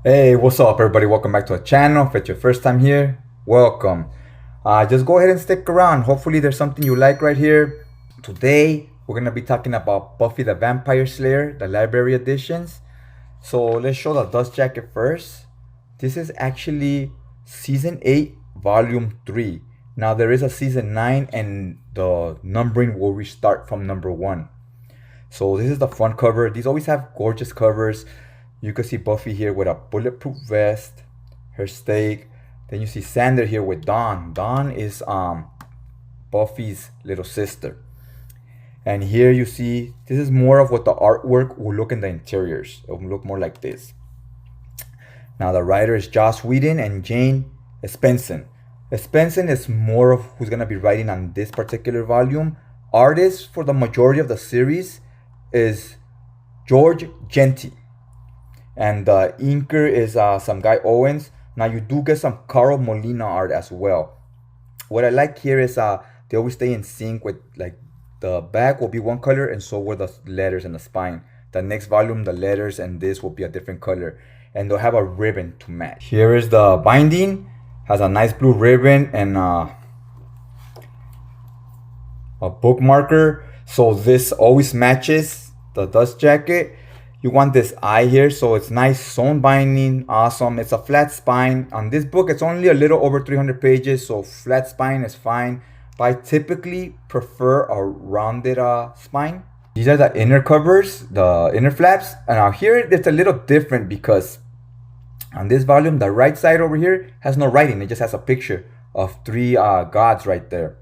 Hey, what's up, everybody? Welcome back to the channel. If it's your first time here, welcome. Just go ahead and stick around. Hopefully, there's something you like right here. Today, we're gonna be talking about Buffy the Vampire Slayer, the library editions. So let's show the dust jacket first. This is actually season 8, volume 3. Now, there is a season 9, and the numbering will restart from number 1. So this is the front cover. These always have gorgeous covers. You can see Buffy here with a bulletproof vest, her stake. Then you see Xander here with Dawn. Dawn is Buffy's little sister. And here you see, this is more of what the artwork will look in the interiors. It will look more like this. Now the writer is Joss Whedon and Jane Espenson. Espenson is more of who's gonna be writing on this particular volume. Artist for the majority of the series is George Genti. And the inker is some guy Owens. Now you do get some Carl Molina art as well. What I like here is they always stay in sync with, like, the back will be one color and so will the letters and the spine. The next volume, the letters and this will be a different color. And they'll have a ribbon to match. Here is the binding. Has a nice blue ribbon and a bookmarker. So this always matches the dust jacket. You want this eye here, so it's nice sewn binding, awesome. It's a flat spine. On this book, it's only a little over 300 pages, so flat spine is fine. But I typically prefer a rounded spine. These are the inner covers, the inner flaps. And now here, it's a little different because on this volume, the right side over here has no writing. It just has a picture of three gods right there,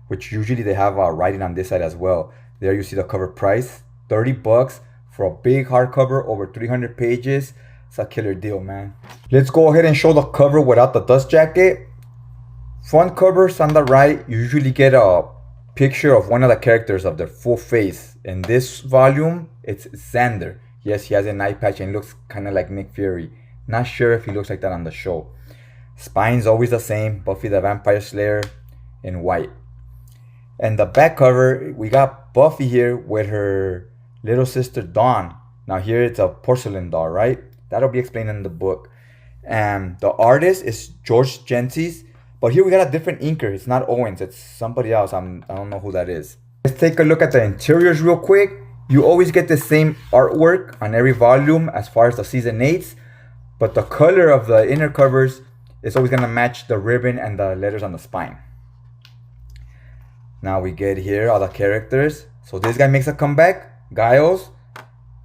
which usually they have writing on this side as well. There you see the cover price, $30 for a big hardcover over 300 pages. It's a killer deal, man. Let's go ahead and show the cover without the dust jacket. Front covers on the right, you usually get a picture of one of the characters of their full face. In this volume, it's Xander. Yes, he has an eye patch and looks kind of like Nick Fury. Not sure if he looks like that on the show. Spine's always the same, Buffy the Vampire Slayer in white. And the back cover, we got Buffy here with her little sister Dawn. Now here it's a porcelain doll, right? That'll be explained in the book. And the artist is George Gentes. But here we got a different inker. It's not Owens, it's somebody else. I don't know who that is. Let's take a look at the interiors real quick. You always get the same artwork on every volume as far as the season 8s. But the color of the inner covers is always gonna match the ribbon and the letters on the spine. Now we get here all the characters. So this guy makes a comeback. Giles.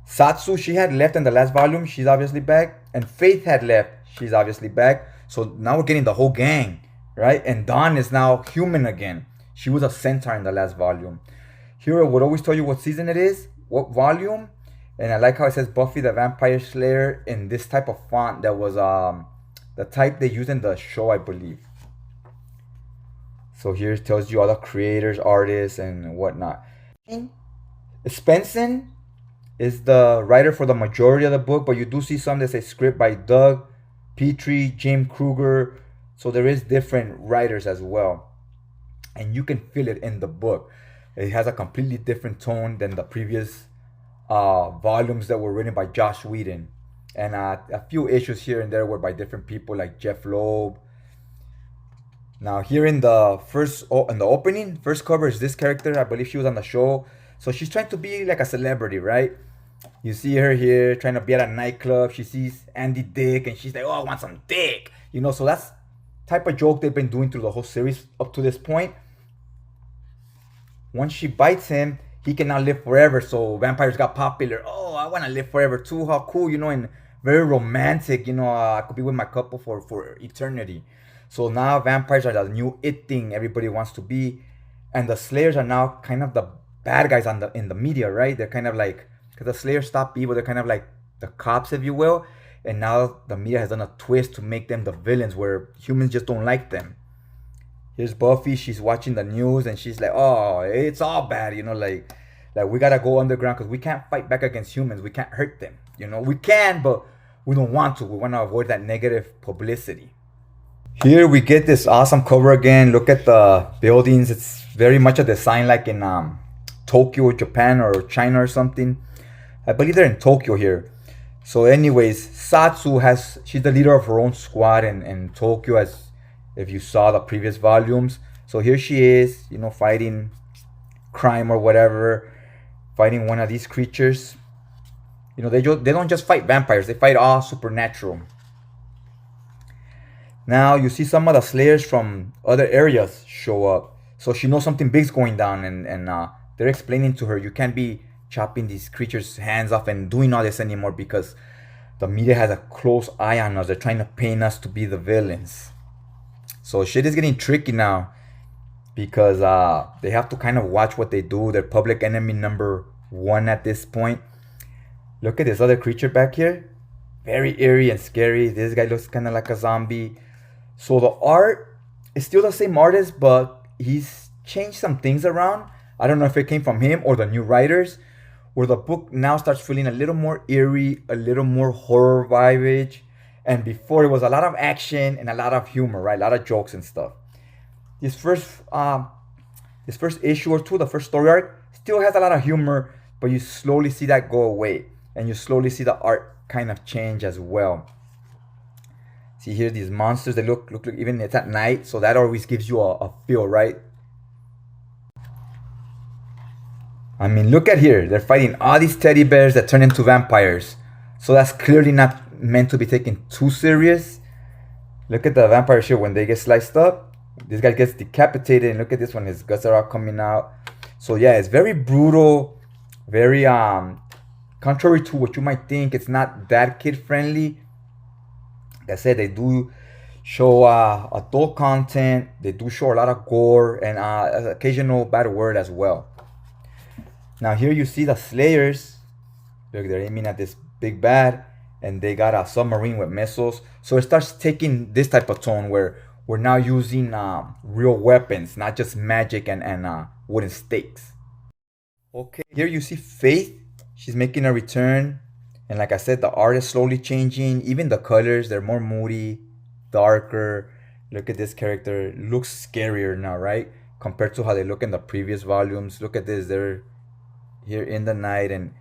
Satsu, she had left in the last volume. She's obviously back. And Faith had left. She's obviously back. So now we're getting the whole gang, right? And Dawn is now human again. She was a centaur in the last volume. Here I would always tell you what season it is, what volume. And I like how it says Buffy the Vampire Slayer in this type of font that was the type they used in the show, I believe. So here it tells you all the creators, artists, and whatnot. Spenson is the writer for the majority of the book, but you do see some that say script by Doug Petrie, Jim Kruger. So there is different writers as well. And you can feel it in the book. It has a completely different tone than the previous volumes that were written by Joss Whedon. And a few issues here and there were by different people like Jeff Loeb. Now here in the opening, first cover is this character. I believe she was on the show. So she's trying to be like a celebrity, right? You see her here trying to be at a nightclub. She sees Andy Dick and she's like, oh, I want some dick. You know, so that's type of joke they've been doing through the whole series up to this point. Once she bites him, he can now live forever. So vampires got popular. Oh, I want to live forever too. How cool, you know, and very romantic. You know, I could be with my couple for eternity. So now vampires are the new it thing everybody wants to be. And the Slayers are now kind of the bad guys in the media, right? They're kind of like, because the Slayers stop evil, they're kind of like the cops, if you will. And now the media has done a twist to make them the villains where humans just don't like them. Here's Buffy, she's watching the news and she's like, oh, it's all bad, you know, like we gotta go underground because we can't fight back against humans. We can't hurt them, you know. We can, but we don't want to. We want to avoid that negative publicity. Here we get this awesome cover again. Look at the buildings. It's very much a design like in Tokyo, Japan, or China or something. I believe they're in Tokyo here. So anyways, she's the leader of her own squad in Tokyo, as if you saw the previous volumes. So here she is, fighting crime or whatever, fighting one of these creatures. They don't just fight vampires, they fight all supernatural. Now you see some of the slayers from other areas show up. So she knows something big's going down, and they're explaining to her you can't be chopping these creatures' hands off and doing all this anymore because the media has a close eye on us. They're trying to paint us to be the villains. So shit is getting tricky now because they have to kind of watch what they do. They're public enemy number one at this point. Look at this other creature back here. Very eerie and scary. This guy looks kind of like a zombie. So the art is still the same artist, but he's changed some things around. I don't know if it came from him or the new writers, where the book now starts feeling a little more eerie, a little more horror vibage. And before it was a lot of action and a lot of humor, right? A lot of jokes and stuff. This first issue or two, the first story arc, still has a lot of humor, but you slowly see that go away. And you slowly see the art kind of change as well. See here, these monsters, they look even it's at night, so that always gives you a feel, right? I mean, look at here. They're fighting all these teddy bears that turn into vampires. So that's clearly not meant to be taken too serious. Look at the vampires here when they get sliced up. This guy gets decapitated, and look at this one. His guts are all coming out. So yeah, it's very brutal, very contrary to what you might think. It's not that kid friendly. Like I said, they do show adult content. They do show a lot of gore and occasional bad word as well. Now here you see the slayers. Look, they're aiming at this big bad, and they got a submarine with missiles. So it starts taking this type of tone where we're now using real weapons, not just magic and wooden stakes. Okay, here you see Faith. She's making a return. And like I said, the art is slowly changing. Even the colors, they're more moody, darker. Look at this character. Looks scarier now, right? Compared to how they look in the previous volumes. Look at this. They're here in the night, and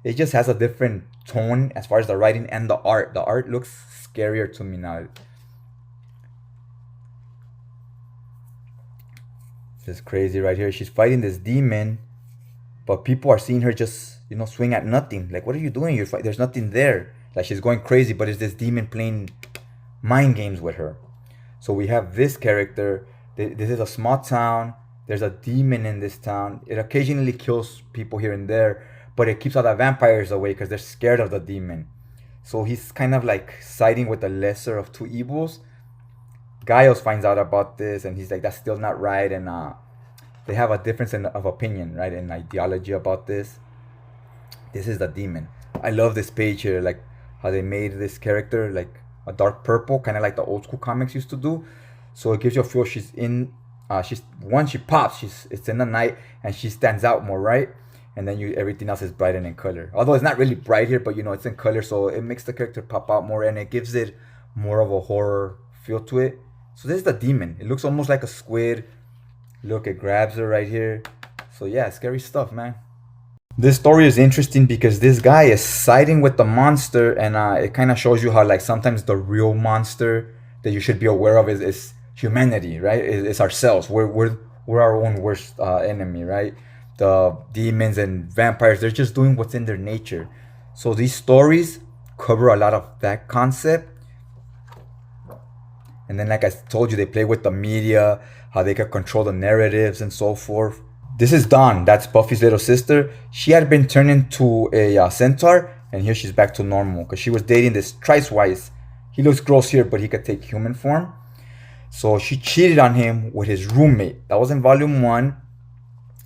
it just has a different tone as far as the writing and the art. The art looks scarier to me now. This is crazy right here. She's fighting this demon, but people are seeing her just, swing at nothing. Like, what are you doing? You're there's nothing there. Like, she's going crazy, but it's this demon playing mind games with her. So we have this character. This is a small town. There's a demon in this town. It occasionally kills people here and there, but it keeps all the vampires away because they're scared of the demon. So he's kind of like siding with the lesser of two evils. Giles finds out about this, and he's like, that's still not right. And they have a difference of opinion, right, and ideology about this. This is the demon. I love this page here, like how they made this character like a dark purple, kind of like the old school comics used to do. So it gives you a feel she's in. Once she pops, it's in the night, and she stands out more, right? And then everything else is bright and in color. Although it's not really bright here, but it's in color, so it makes the character pop out more, and it gives it more of a horror feel to it. So this is the demon. It looks almost like a squid. Look, it grabs her right here. So yeah, scary stuff, man. This story is interesting because this guy is siding with the monster, and it kind of shows you how like sometimes the real monster that you should be aware of is humanity, right? It's ourselves. We're our own worst enemy, right? The demons and vampires, they're just doing what's in their nature. So these stories cover a lot of that concept. And then, like I told you, they play with the media, how they can control the narratives and so forth. This is Dawn. That's Buffy's little sister. She had been turned into a centaur, and here she's back to normal because she was dating this Tricewise. He looks gross here, but he could take human form. So she cheated on him with his roommate. That was in volume 1.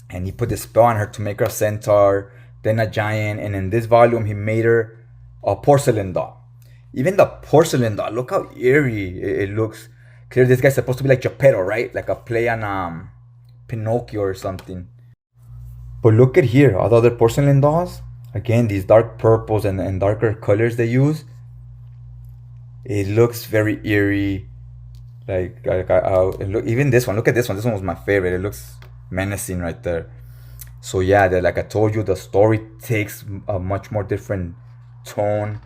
And he put this spell on her to make her a centaur, then a giant. And in this volume, he made her a porcelain doll. Even the porcelain doll, look how eerie it looks. Clearly, this guy's supposed to be like Geppetto, right? Like a play on Pinocchio or something. But look at here, all the other porcelain dolls. Again, these dark purples and darker colors they use. It looks very eerie. Look, even this one. Look at this one. This one was my favorite. It looks menacing right there. So yeah, like I told you, the story takes a much more different tone.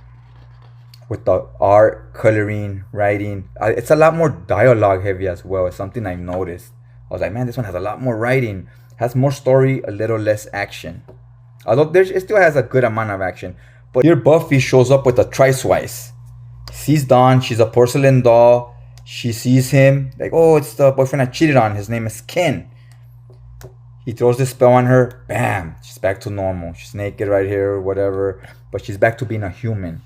with the art, coloring, writing. It's a lot more dialogue heavy as well. It's something I've noticed. I was like, man, this one has a lot more writing, has more story, a little less action. Although it still has a good amount of action. But here Buffy shows up with a trice. Sees Dawn, she's a porcelain doll. She sees him, like, oh, it's the boyfriend I cheated on. His name is Ken. He throws this spell on her, bam, she's back to normal. She's naked right here, whatever, but she's back to being a human.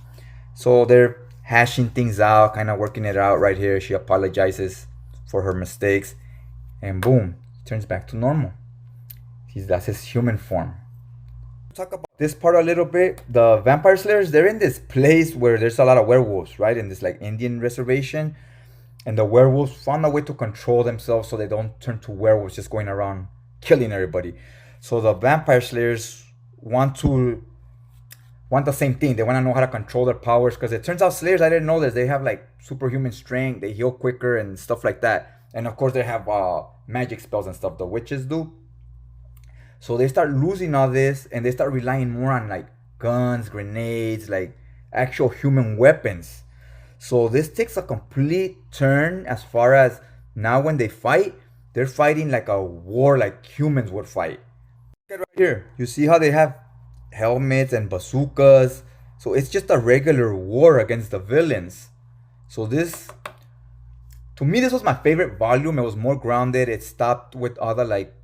So they're hashing things out, kind of working it out right here. She apologizes for her mistakes, and boom, he turns back to normal. That's his human form. Talk about this part a little bit. The vampire slayers, they're in this place where there's a lot of werewolves, right? In this like Indian reservation. And the werewolves found a way to control themselves so they don't turn to werewolves just going around killing everybody. So the vampire slayers want the same thing. They want to know how to control their powers, because it turns out slayers, I didn't know this, they have like superhuman strength, they heal quicker and stuff like that. And of course they have magic spells and stuff, the witches do. So they start losing all this and they start relying more on like guns, grenades, like actual human weapons. So this takes a complete turn as far as now when they fight, they're fighting like a war like humans would fight. Look at right here. You see how they have helmets and bazookas. So it's just a regular war against the villains. So this, to me, this was my favorite volume. It was more grounded. It stopped with other like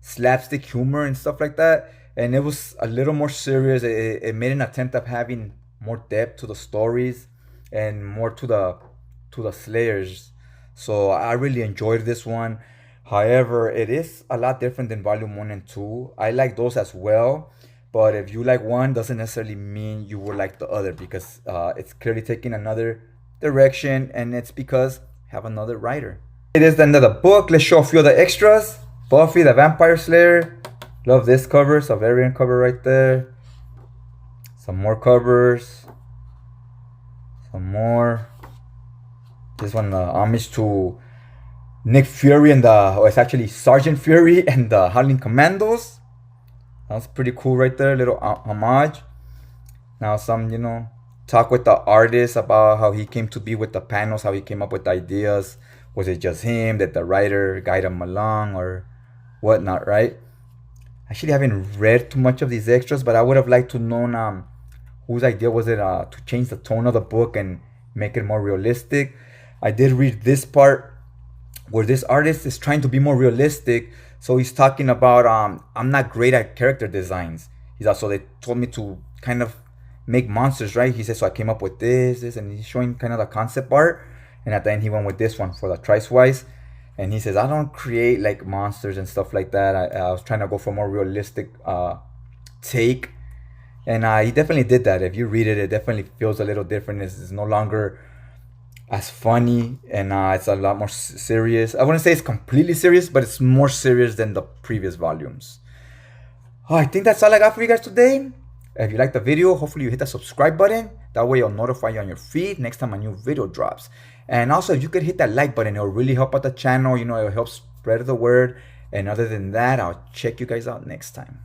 slapstick humor and stuff like that. And it was a little more serious. It made an attempt of having more depth to the stories and more to the slayers. So I really enjoyed this one. However, it is a lot different than volume 1 and 2. I like those as well, but if you like one, doesn't necessarily mean you will like the other, because it's clearly taking another direction, and it's because I have another writer. It is the end of the book. Let's show a few of the extras. Buffy the Vampire Slayer. Love this cover. It's a variant cover right there. Some more covers. Some more. This one, homage to Nick Fury and it's actually Sergeant Fury and the Howling Commandos. That's pretty cool right there, little homage. Now some, talk with the artist about how he came to be with the panels, how he came up with the ideas. Was it just him? Did the writer guide him along or whatnot, right? Actually, I haven't read too much of these extras, but I would have liked to know whose idea was it to change the tone of the book and make it more realistic. I did read this part where this artist is trying to be more realistic. So he's talking about I'm not great at character designs. He's also, they told me to kind of make monsters, right? He says, so I came up with this, and he's showing kind of the concept art. And at the end, he went with this one for the trice. And he says, I don't create like monsters and stuff like that. I was trying to go for a more realistic take. And he definitely did that. If you read it, it definitely feels a little different. It's no longer as funny, and it's a lot more serious. I wouldn't say it's completely serious, but it's more serious than the previous volumes. I think that's all I got for you guys today. If you like the video, hopefully you hit the subscribe button. That way it'll notify you on your feed next time a new video drops. And also, if you could hit that like button, it'll really help out the channel. It'll help spread the word. And other than that, I'll check you guys out next time.